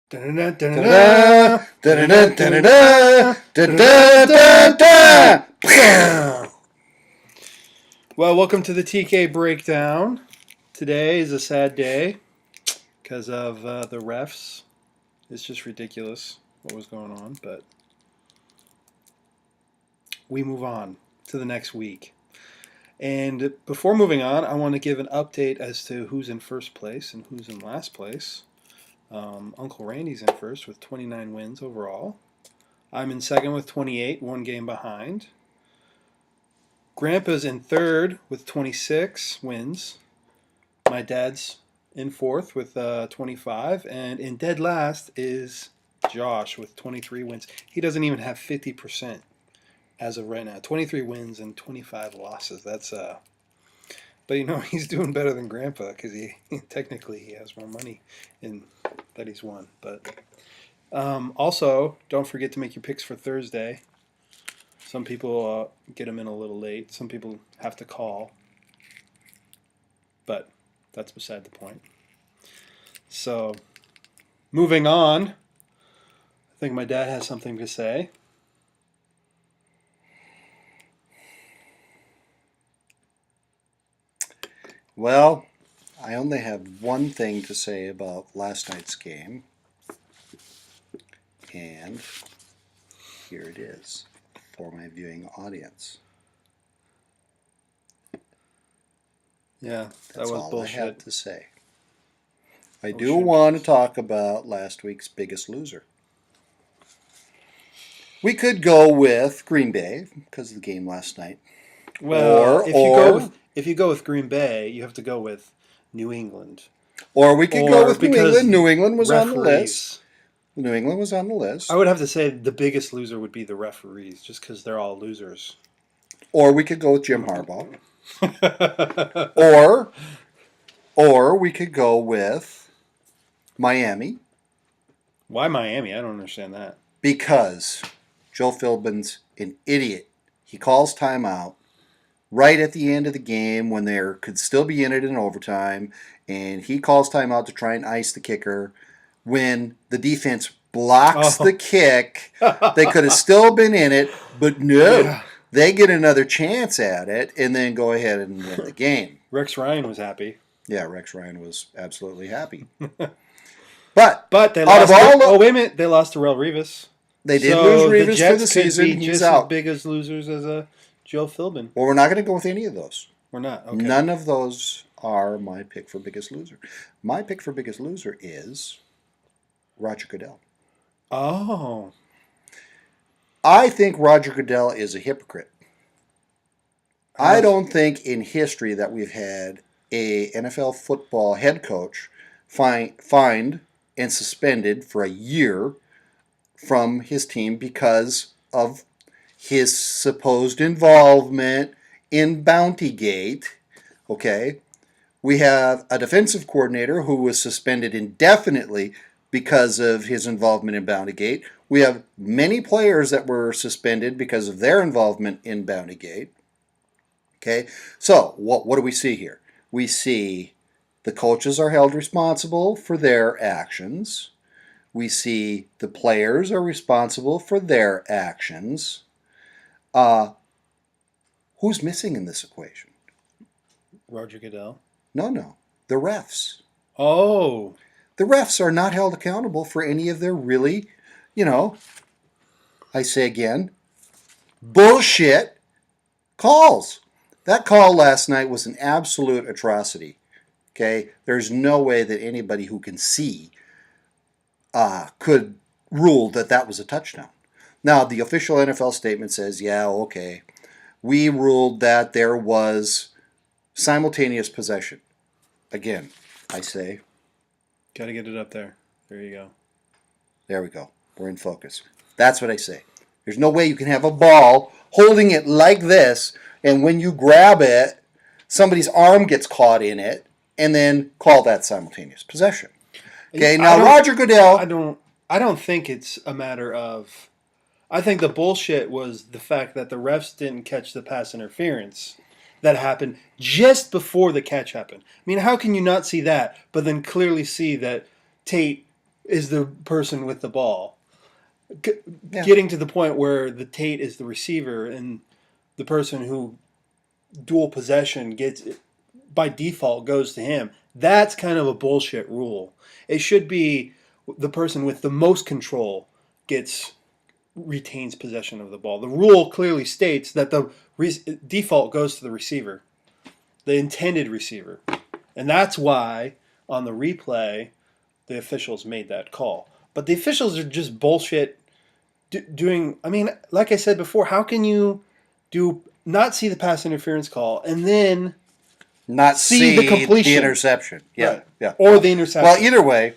Da-da-da, da-da-da, da-da-da, da-da-da-da. Well, welcome to the TK Breakdown. Today is a sad day because of the refs. It's just ridiculous what was going on, but we move on to the next week. And before moving on, I want to give an update as to who's in first place and who's in last place. Uncle Randy's in first with 29 wins overall. I'm in second with 28, one game behind. Grandpa's in third with 26 wins. My dad's in fourth with 25. And in dead last is Josh with 23 wins. He doesn't even have 50% as of right now. 23 wins and 25 losses. That's but he's doing better than Grandpa because he technically he has more money in that he's won. But also, don't forget to make your picks for Thursday. Some people get them in a little late. Some people have to call. But that's beside the point. So, moving on. I think my dad has something to say. Well, I only have one thing to say about last night's game. And here it is for my viewing audience. Yeah, that That's was all bullshit. I have to say. I do want to talk about last week's biggest loser. We could go with Green Bay because of the game last night. Well, if you go with Green Bay, you have to go with New England. Or we could go with New England. New England was referees. on the list. New England was on the list. I would have to say the biggest loser would be the referees, just because they're all losers. Or we could go with Jim Harbaugh. or we could go with Miami. Why Miami? I don't understand that. Because Joe Philbin's an idiot. He calls timeout right at the end of the game when there could still be in it in overtime, and he calls timeout to try and ice the kicker. When the defense blocks the kick, they could have still been in it, but no. Yeah. They get another chance at it and then go ahead and win the game. Rex Ryan was happy. Yeah, Rex Ryan was absolutely happy. But they lost. Wait a minute! They lost to Rel Revis. They did lose Revis for the season. He's just out. As big as losers as Joe Philbin. Well, we're not going to go with any of those. We're not. Okay. None of those are my pick for biggest loser. My pick for biggest loser is Roger Goodell. Oh. I think Roger Goodell is a hypocrite. I don't think in history that we've had a NFL football head coach fined and suspended for a year from his team because of his supposed involvement in Bountygate. Okay? We have a defensive coordinator who was suspended indefinitely because of his involvement in Bountygate. We have many players that were suspended because of their involvement in Bountygate. Okay, so what do we see here? We see the coaches are held responsible for their actions. We see the players are responsible for their actions. Who's missing in this equation? Roger Goodell? No. The refs. Oh. The refs are not held accountable for any of their really, I say again, bullshit calls. That call last night was an absolute atrocity. Okay? There's no way that anybody who can see could rule that was a touchdown. Now, the official NFL statement says, yeah, okay, we ruled that there was simultaneous possession. Again, I say... Got to get it up there. There you go. There we go. We're in focus. That's what I say. There's no way you can have a ball holding it like this, and when you grab it, somebody's arm gets caught in it, and then call that simultaneous possession. Okay, now Roger Goodell... I don't think it's a matter of... I think the bullshit was the fact that the refs didn't catch the pass interference that happened just before the catch happened. I mean, how can you not see that, but then clearly see that Tate is the person with the ball. G- Yeah. Getting to the point where the Tate is the receiver and the person who dual possession gets by default goes to him. That's kind of a bullshit rule. It should be the person with the most control retains possession of the ball. The rule clearly states that the default goes to the receiver, the intended receiver. And that's why on the replay the officials made that call. But the officials are just bullshit doing. I mean, like I said before, how can you not see the pass interference call and then Not see the completion, the interception. Yeah, right. yeah. Or the interception? Well, either way,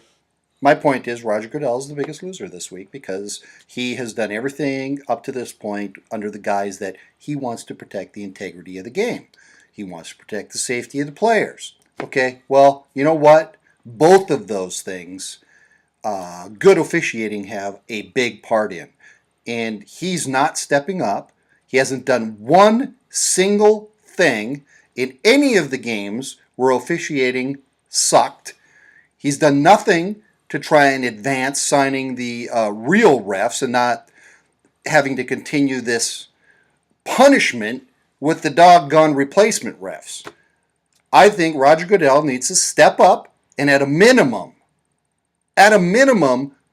my point is Roger Goodell is the biggest loser this week because he has done everything up to this point under the guise that he wants to protect the integrity of the game. He wants to protect the safety of the players. Okay, well, you know what? Both of those things, good officiating have a big part in. And he's not stepping up. He hasn't done one single thing in any of the games where officiating sucked. He's done nothing to try and advance signing the real refs and not having to continue this punishment with the doggone replacement refs. I think Roger Goodell needs to step up and at a minimum,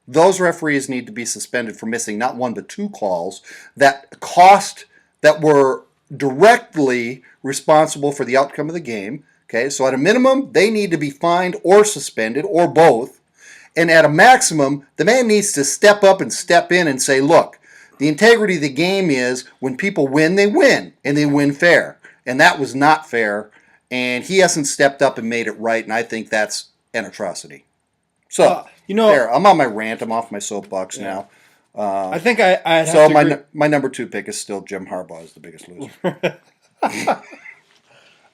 those referees need to be suspended for missing not one but two calls that were directly responsible for the outcome of the game. Okay, so at a minimum, they need to be fined or suspended or both. And at a maximum, the man needs to step up and step in and say, look, the integrity of the game is when people win, they win, and they win fair. And that was not fair. And he hasn't stepped up and made it right, and I think that's an atrocity. So, there, I'm on my rant. I'm off my soapbox now. I think I have so to my number 2 pick is still Jim Harbaugh as the biggest loser.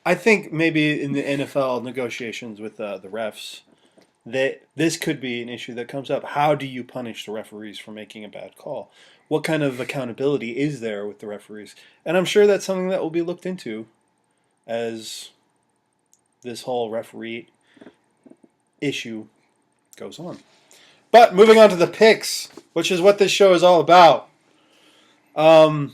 I think maybe in the NFL negotiations with the refs, that this could be an issue that comes up. How do you punish the referees for making a bad call? What kind of accountability is there with the referees? And I'm sure that's something that will be looked into as this whole referee issue goes on. But moving on to the picks, which is what this show is all about. I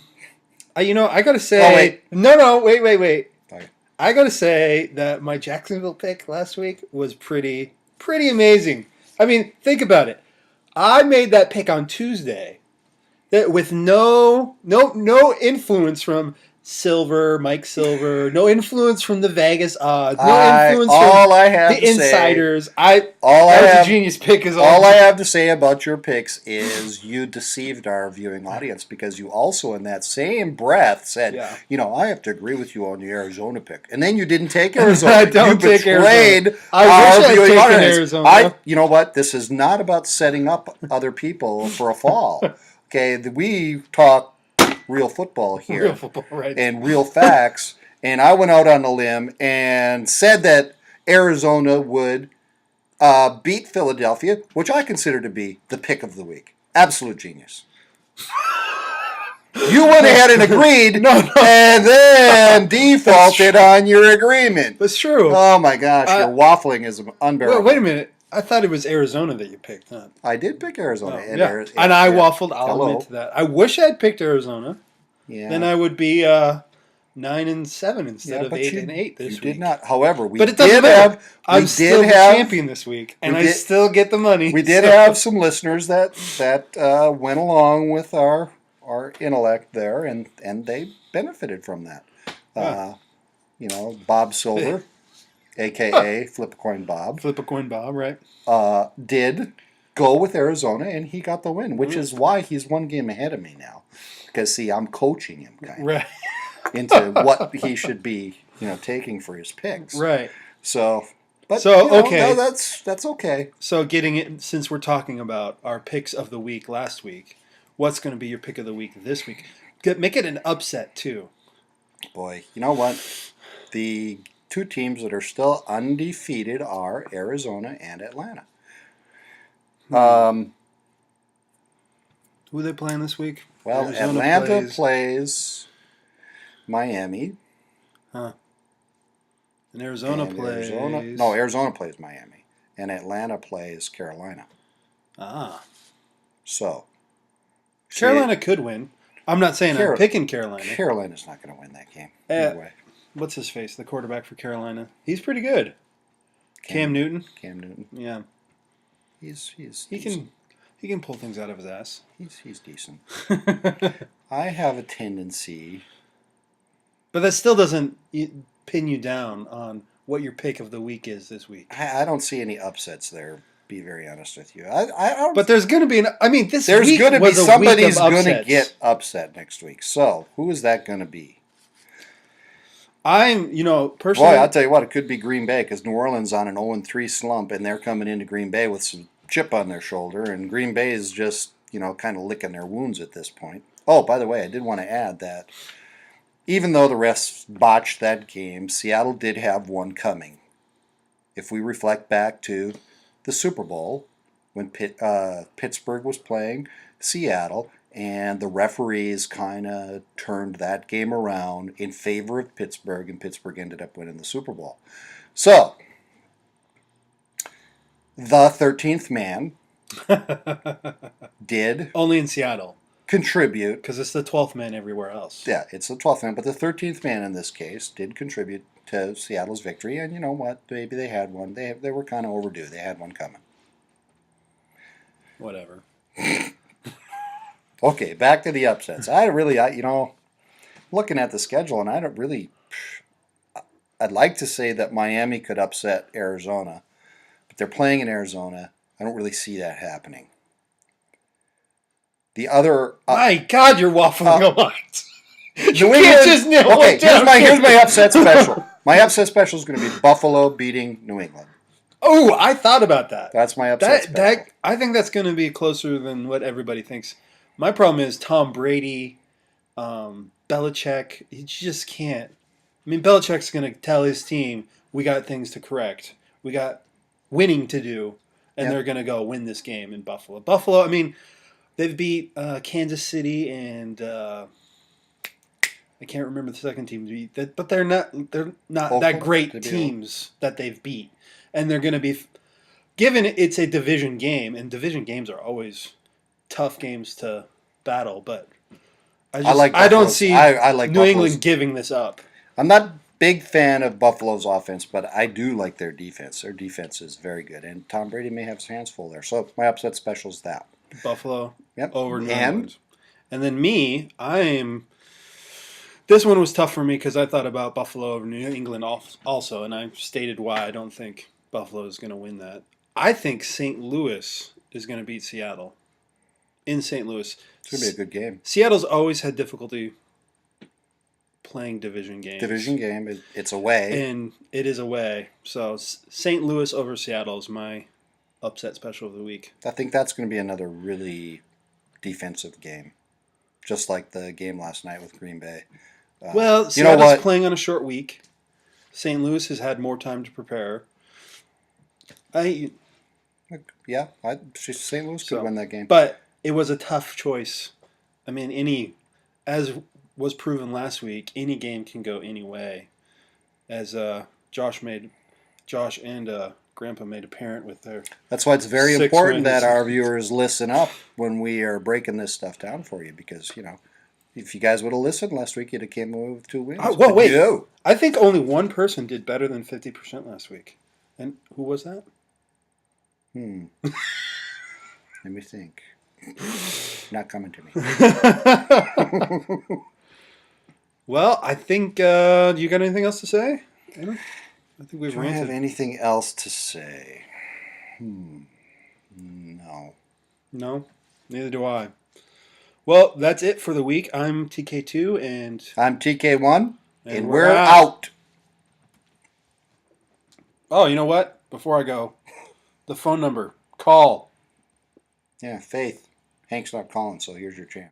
gotta say, wait. wait. Okay. I gotta say that my Jacksonville pick last week was pretty amazing. I mean, think about it. I made that pick on Tuesday, that with no influence from Mike Silver, no influence from the Vegas odds, no influence from the insiders. That was a genius pick. All I have to say about your picks is you deceived our viewing audience because you also, in that same breath, said, I have to agree with you on the Arizona pick, and then you didn't take Arizona. I don't take Arizona. I wish I had taken Arizona. You know what? This is not about setting up other people for a fall. Okay, we talk real football here. Real football, right. And real facts. And I went out on a limb and said that Arizona would beat Philadelphia, which I consider to be the pick of the week. Absolute genius. You went ahead and agreed, and then defaulted on your agreement. That's true. Oh my gosh, your waffling is unbearable. Wait a minute. I thought it was Arizona that you picked, huh? I did pick Arizona. And I waffled. I'll admit to that. I wish I had picked Arizona. Yeah. Then I would be 9-7 instead of 8-8 this week. You did not. However, I'm still the champion this week, and I still get the money. We did have some listeners that went along with our intellect there, and they benefited from that. Bob Silver. A.K.A. Flip a Coin Bob. Flip a Coin Bob, right. Did go with Arizona, and he got the win, which is why he's one game ahead of me now. Because, see, I'm coaching him into what he should be, taking for his picks. Right. That's okay. So getting it, since we're talking about our picks of the week last week, what's going to be your pick of the week this week? Make it an upset, too. Boy, you know what? The two teams that are still undefeated are Arizona and Atlanta. Who are they playing this week? Well, Atlanta plays Miami. Huh. And Arizona plays... Arizona plays Miami. And Atlanta plays Carolina. Ah. So Carolina could win. I'm not saying I'm picking Carolina. Carolina's not going to win that game. Either way. What's his face? The quarterback for Carolina. He's pretty good. Cam Newton. Cam Newton. Yeah. He's He can pull things out of his ass. He's decent. I have a tendency. But that still doesn't pin you down on what your pick of the week is this week. I don't see any upsets there. Be very honest with you. But there's going to be there's week going to be was a somebody's week of going to upsets. get upset next week. So who is that going to be? Personally, Boy, I'll tell you what, it could be Green Bay because New Orleans on an 0-3 slump, and they're coming into Green Bay with some chip on their shoulder, and Green Bay is just kind of licking their wounds at this point. Oh, by the way, I did want to add that even though the refs botched that game, Seattle did have one coming. If we reflect back to the Super Bowl when Pittsburgh was playing Seattle, and the referees kind of turned that game around in favor of Pittsburgh, and Pittsburgh ended up winning the Super Bowl. So, the 13th man did only in Seattle contribute. Because it's the 12th man everywhere else. Yeah, it's the 12th man, but the 13th man in this case did contribute to Seattle's victory, and you know what? Maybe they had one. They were kind of overdue. They had one coming. Whatever. Okay, back to the upsets. Looking at the schedule, and I'd like to say that Miami could upset Arizona, but they're playing in Arizona. I don't really see that happening. The other... my God, you're waffling a lot. New England... Okay, here's my upset special. My upset special is going to be Buffalo beating New England. Oh, I thought about that. That's my upset special. I think that's going to be closer than what everybody thinks. My problem is Tom Brady, Belichick. You just can't. Belichick's going to tell his team, we got things to correct. We got winning to do. And they're going to go win this game in Buffalo. Buffalo, they've beat Kansas City and I can't remember the second team to beat. But they're not that great teams that they've beat. And they're going to be, given it's a division game, and division games are always tough games to battle, but I don't see New England giving this up. I'm not a big fan of Buffalo's offense, but I do like their defense. Their defense is very good, and Tom Brady may have his hands full there. So my upset special is that. Buffalo Yep. over New England. And then me, this one was tough for me because I thought about Buffalo over New England also, and I stated why I don't think Buffalo is going to win that. I think St. Louis is going to beat Seattle. In St. Louis. It's going to be a good game. Seattle's always had difficulty playing division games. Division game, it's away. And it is away. So St. Louis over Seattle is my upset special of the week. I think that's going to be another really defensive game. Just like the game last night with Green Bay. Seattle's playing on a short week. St. Louis has had more time to prepare. St. Louis could win that game. But it was a tough choice. As was proven last week, any game can go any way. As Josh and Grandpa made apparent with their... That's why it's very important that our viewers listen up when we are breaking this stuff down for you, because, if you guys would have listened last week, you'd have came away with 2 wins. Wait. I think only one person did better than 50% last week. And who was that? Let me think. Not coming to me. Well, I think you got anything else to say? I think we've ranted. Do I have anything else to say? No. No? Neither do I. Well, that's it for the week. I'm TK2 and... I'm TK1 and we're out. Oh, you know what? Before I go, the phone number. Call. Yeah, Faith. Hank's not calling, so here's your chance.